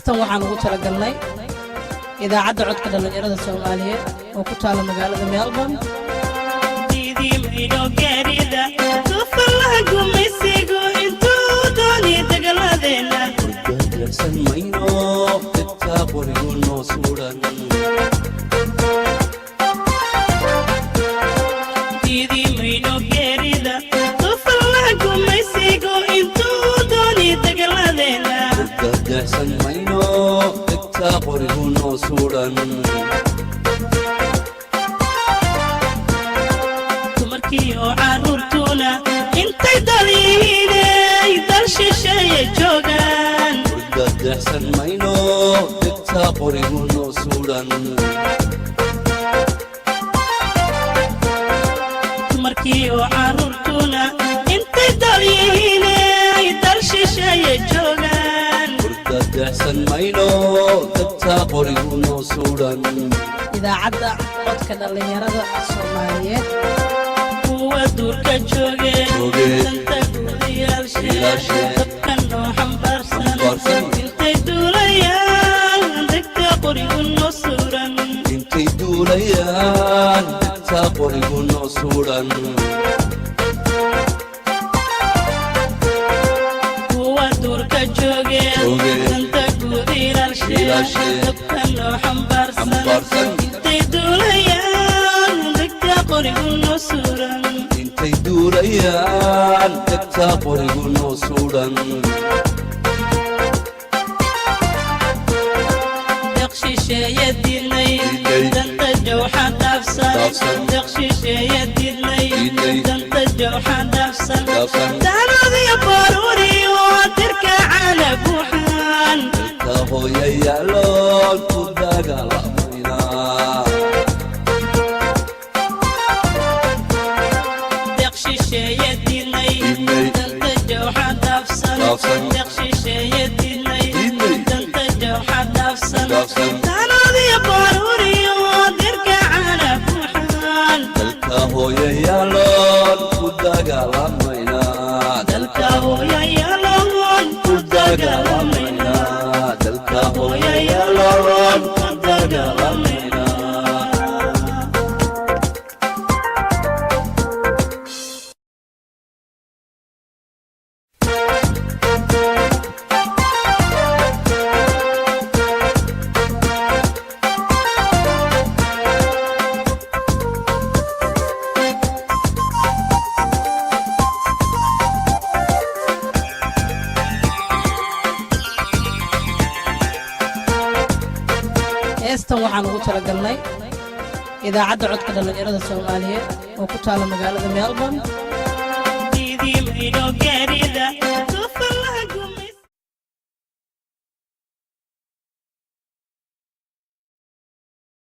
heestan waxaan ugu talagalnay idaacadda codka dhalinyarada Soomaaliyeed oo ku taala magaalada Melbourne tumarkiyo caruurtuna intay daliinay dalshisheeye joogaan dadaxsan mayno degta qorigu noo suudhan tumarkiyo caruurtuna intay daliinay dalshisheeye joogaan dadaxsan mayno degta qorigu noo suudhan idaacadda codka dhalinyarada Soomaaliyeed kuwa duurka jooge danta gudiyaalshe dabkan noo xambaarsan intay duulayaan degta qorigu noo suudhan intay duulayaan degta qorigu noo suudhan kuwa duurka jooge danta gudiyaalshe dabkan noo xambaarsan intay duulayaan degta qorigu noo suudhan intay duulayaan degta qorigu noo suudhan deqshisheeye dilnay danta jawxa dhaafsan deqshisheeye dilnay danta jawxa dhaafsan daanadiyo baruuriyo dirka caana buuxaan dalka hooyayaaloon ku dagaalameyna deqshisheeye dilnay danta jawxa dhaafsan deqshisheeye dilnay danta jawxa dhaafsan daanadiyo baruuriyo dirka caana buuxaan dalka hooyayaaloon ku dagaalameyna dalka hooyayaaloon ku dagaalameyna dalka hooyayaaloon ku dagaalameyna heestan waxaan ugu talagalnay idaacadda codka dhalinyarada Soomaaliyeed oo ku taala magaalada Melbourne diidimayno gaarida